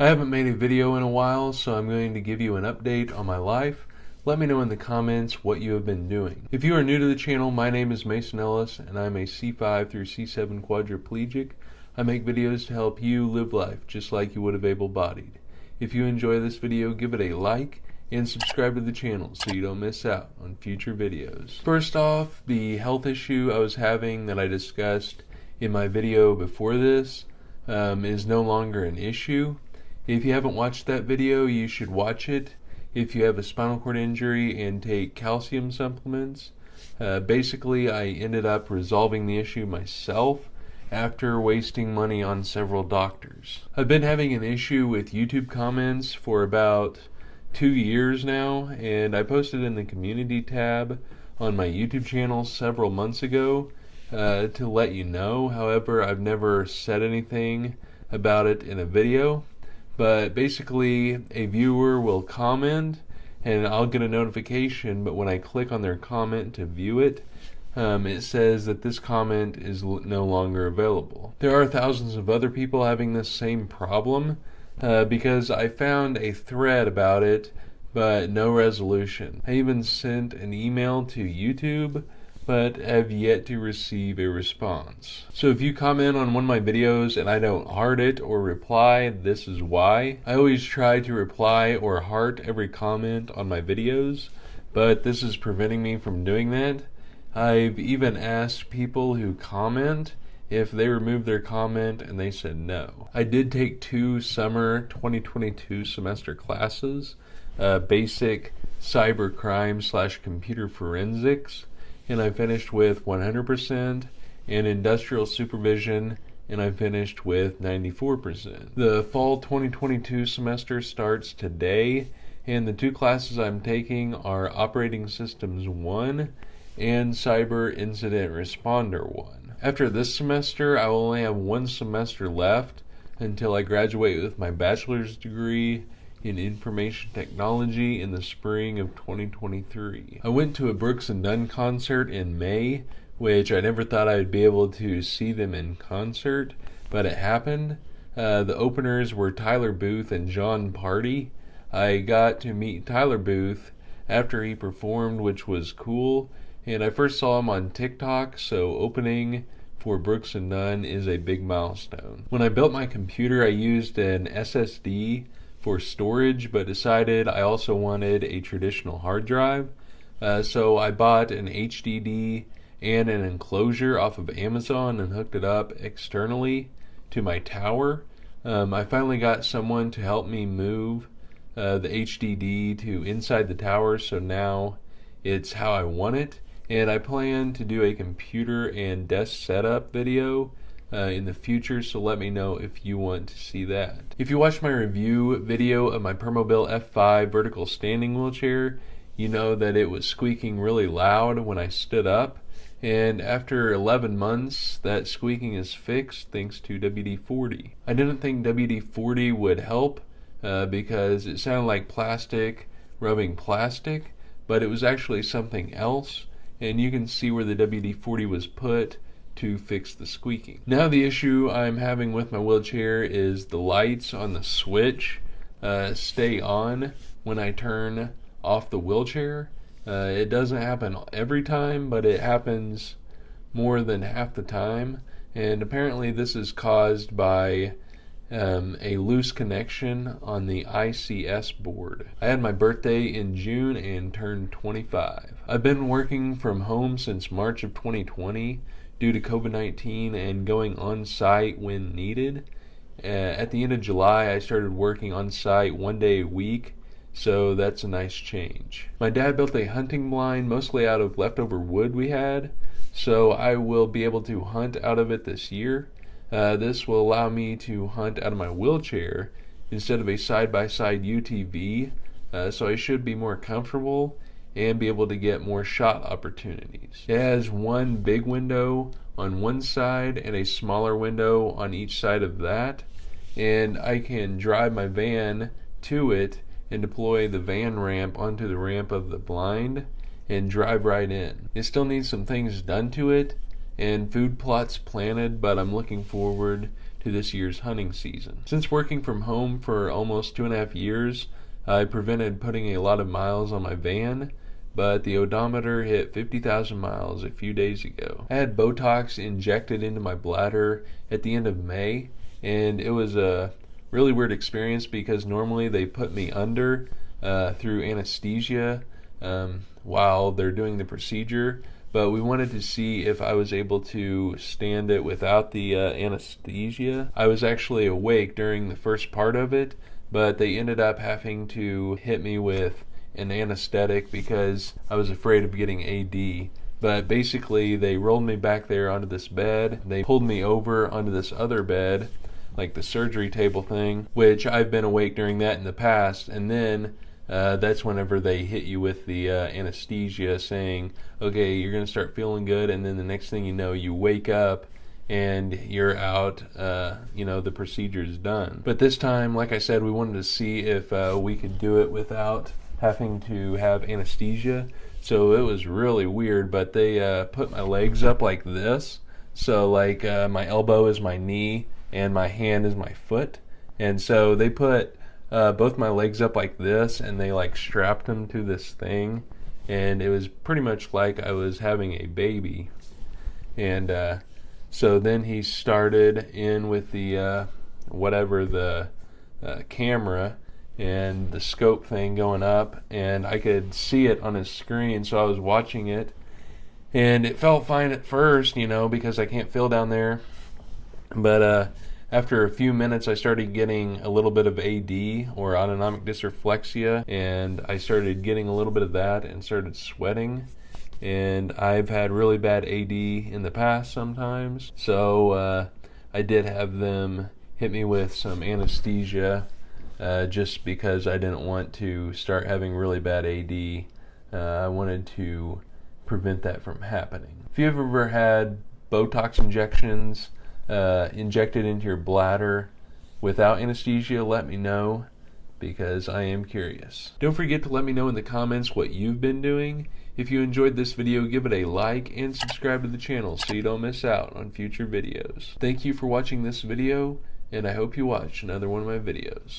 I haven't made a video in a while, so I'm going to give you an update on my life. Let me know in the comments what you have been doing. If you are new to the channel, my name is Mason Ellis, and I'm a C5 through C7 quadriplegic. I make videos to help you live life just like you would have able-bodied. If you enjoy this video, give it a like and subscribe to the channel so you don't miss out on future videos. First off, the health issue I was having that I discussed in my video before this is no longer an issue. If you haven't watched that video, you should watch it. If you have a spinal cord injury and take calcium supplements, basically I ended up resolving the issue myself after wasting money on several doctors. I've been having an issue with YouTube comments for about 2 years now, and I posted in the community tab on my YouTube channel several months ago to let you know. However, I've never said anything about it in a video. But basically, a viewer will comment and I'll get a notification, but when I click on their comment to view it, it says that this comment is no longer available. There are thousands of other people having this same problem because I found a thread about it, but no resolution. I even sent an email to YouTube, but have yet to receive a response. So if you comment on one of my videos and I don't heart it or reply, this is why. I always try to reply or heart every comment on my videos, but this is preventing me from doing that. I've even asked people who comment if they removed their comment, and they said no. I did take 2 summer 2022 semester classes, basic cybercrime/computer forensics, and I finished with 100%, and industrial supervision, and I finished with 94%. The fall 2022 semester starts today, and the 2 classes I'm taking are Operating Systems 1 and Cyber Incident Responder 1. After this semester, I will only have 1 semester left until I graduate with my bachelor's degree in information technology in the spring of 2023. I went to a Brooks and Dunn concert in May, which I never thought I would be able to see them in concert, but it happened. The openers were Tyler Booth and John Party. I got to meet Tyler Booth after he performed, which was cool, and I first saw him on TikTok, so opening for Brooks and Dunn is a big milestone. When I built my computer, I used an SSD for storage, but decided I also wanted a traditional hard drive, so I bought an HDD and an enclosure off of Amazon and hooked it up externally to my tower. I finally got someone to help me move the HDD to inside the tower, so now it's how I want it, and I plan to do a computer and desk setup video in the future, so let me know if you want to see that. If you watched my review video of my Permobil F5 vertical standing wheelchair, you know that it was squeaking really loud when I stood up, and after 11 months that squeaking is fixed thanks to WD-40. I didn't think WD-40 would help because it sounded like plastic rubbing plastic, but it was actually something else, and you can see where the WD-40 was put to fix the squeaking. Now the issue I'm having with my wheelchair is the lights on the switch stay on when I turn off the wheelchair. It doesn't happen every time, but it happens more than half the time, and apparently this is caused by a loose connection on the ICS board. I had my birthday in June and turned 25. I've been working from home since March of 2020 due to COVID-19 and going on site when needed. At the end of July, I started working on site 1 day a week, so that's a nice change. My dad built a hunting blind mostly out of leftover wood we had, so I will be able to hunt out of it this year. This will allow me to hunt out of my wheelchair instead of a side-by-side UTV, so I should be more comfortable and be able to get more shot opportunities. It has 1 big window on one side and a smaller window on each side of that, and I can drive my van to it and deploy the van ramp onto the ramp of the blind and drive right in. It still needs some things done to it and food plots planted, but I'm looking forward to this year's hunting season. Since working from home for almost 2.5 years, I prevented putting a lot of miles on my van, but the odometer hit 50,000 miles a few days ago. I had Botox injected into my bladder at the end of May, and it was a really weird experience because normally they put me under through anesthesia while they're doing the procedure, but we wanted to see if I was able to stand it without the anesthesia. I was actually awake during the first part of it, but they ended up having to hit me with an anesthetic because I was afraid of getting AD. But basically they rolled me back there onto this bed, they pulled me over onto this other bed, like the surgery table thing, which I've been awake during that in the past, and then that's whenever they hit you with the anesthesia, saying, okay, you're going to start feeling good, and then the next thing you know, you wake up and you're out, the procedure's done. But this time, like I said, we wanted to see if we could do it without having to have anesthesia. So it was really weird, but they put my legs up like this. So like my elbow is my knee and my hand is my foot. And so they put both my legs up like this, and they like strapped them to this thing, and it was pretty much like I was having a baby. And so then he started in with the the camera and the scope thing going up, and I could see it on his screen, so I was watching it, and it felt fine at first, because I can't feel down there. But after a few minutes, I started getting a little bit of AD, or autonomic dysreflexia, and I started getting a little bit of that and started sweating. And I've had really bad AD in the past sometimes, so I did have them hit me with some anesthesia just because I didn't want to start having really bad AD. I wanted to prevent that from happening. If you've ever had Botox injections injected into your bladder without anesthesia, let me know, because I am curious. Don't forget to let me know in the comments what you've been doing. If you enjoyed this video, give it a like and subscribe to the channel so you don't miss out on future videos. Thank you for watching this video, and I hope you watch another one of my videos.